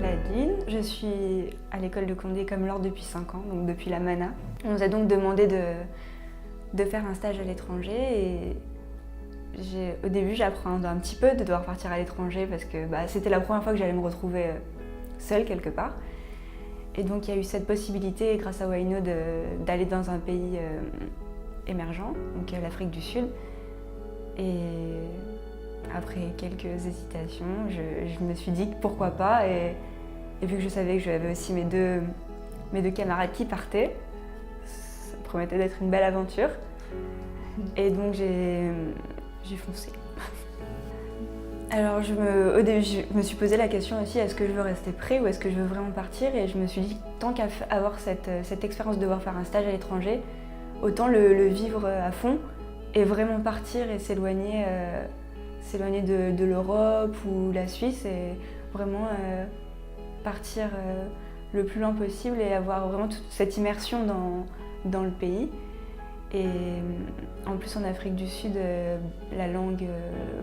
m'appelle Adeline, je suis à l'école de Condé comme Laure depuis 5 ans, donc depuis la MANA. On nous a donc demandé de faire un stage à l'étranger et au début j'appréhendais un petit peu de devoir partir à l'étranger parce que c'était la première fois que j'allais me retrouver seule quelque part. Et donc il y a eu cette possibilité grâce à Wayno d'aller dans un pays émergent, donc l'Afrique du Sud. Et après quelques hésitations, je me suis dit que pourquoi pas, et vu que je savais que j'avais aussi mes deux camarades qui partaient, ça promettait d'être une belle aventure. Et donc j'ai foncé. Alors au début, je me suis posé la question aussi, est-ce que je veux rester près ou est-ce que je veux vraiment partir? Et je me suis dit, tant qu'à avoir cette expérience de devoir faire un stage à l'étranger, autant le vivre à fond et vraiment partir et s'éloigner de l'Europe ou la Suisse et vraiment partir le plus loin possible et avoir vraiment toute cette immersion dans le pays. Et en plus en Afrique du Sud, la langue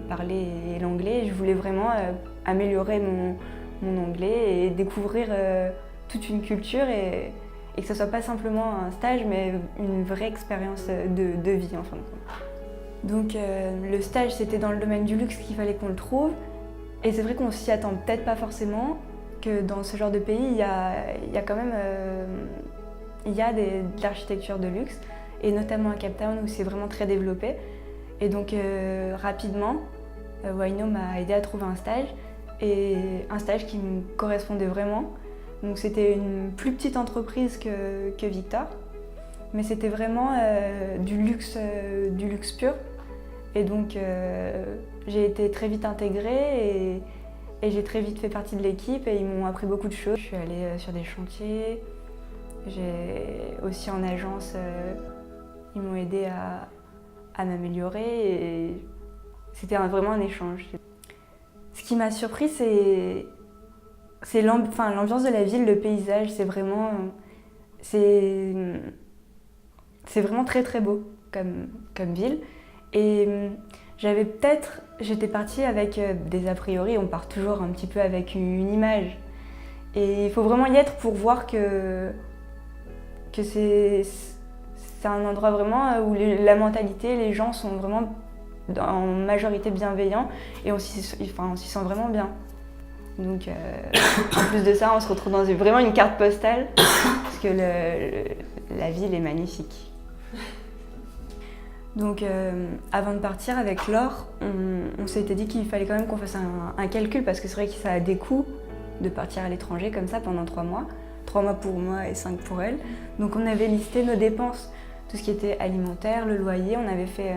parlée est l'anglais. Je voulais vraiment améliorer mon anglais et découvrir toute une culture et que ce soit pas simplement un stage mais une vraie expérience de vie en fin de compte. Donc le stage c'était dans le domaine du luxe qu'il fallait qu'on le trouve et c'est vrai qu'on s'y attend peut-être pas forcément que dans ce genre de pays il y a quand même de l'architecture de luxe et notamment à Cape Town où c'est vraiment très développé et donc rapidement Wayno m'a aidé à trouver un stage qui me correspondait vraiment. Donc c'était une plus petite entreprise que Victor mais c'était vraiment du luxe pur. Et donc j'ai été très vite intégrée et j'ai très vite fait partie de l'équipe et ils m'ont appris beaucoup de choses. Je suis allée sur des chantiers, j'ai aussi en agence, ils m'ont aidée à m'améliorer et c'était vraiment un échange. Ce qui m'a surpris c'est l'ambiance de la ville, le paysage, c'est vraiment très très beau comme ville. Et j'étais partie avec des a priori, on part toujours un petit peu avec une image. Et il faut vraiment y être pour voir que c'est un endroit vraiment où la mentalité, les gens sont vraiment en majorité bienveillants et on s'y sent vraiment bien. Donc en plus de ça, on se retrouve dans vraiment une carte postale parce que la ville est magnifique. Donc avant de partir avec Laure, on s'était dit qu'il fallait quand même qu'on fasse un calcul parce que c'est vrai que ça a des coûts de partir à l'étranger comme ça pendant 3 mois. 3 mois pour moi et 5 pour elle. Donc on avait listé nos dépenses, tout ce qui était alimentaire, le loyer, on avait fait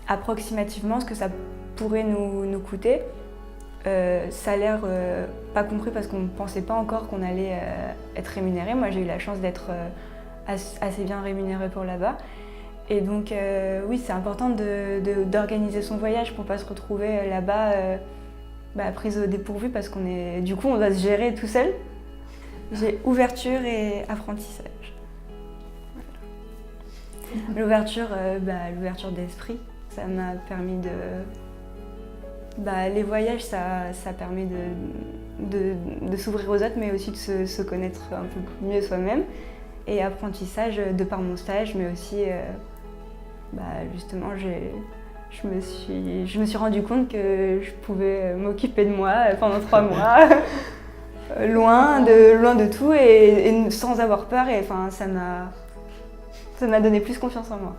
approximativement ce que ça pourrait nous coûter. Salaire pas compris parce qu'on ne pensait pas encore qu'on allait être rémunéré. Moi j'ai eu la chance d'être assez bien rémunérée pour là-bas. Et donc oui, c'est important d'organiser son voyage pour ne pas se retrouver là-bas prise au dépourvu parce du coup on doit se gérer tout seul. J'ai ouverture et apprentissage. Voilà. L'ouverture d'esprit, ça m'a permis les voyages, ça permet de s'ouvrir aux autres mais aussi de se connaître un peu mieux soi-même. Et apprentissage de par mon stage mais aussi justement, je me suis rendu compte que je pouvais m'occuper de moi pendant 3 mois, loin de tout et sans avoir peur. Et ça m'a donné plus confiance en moi.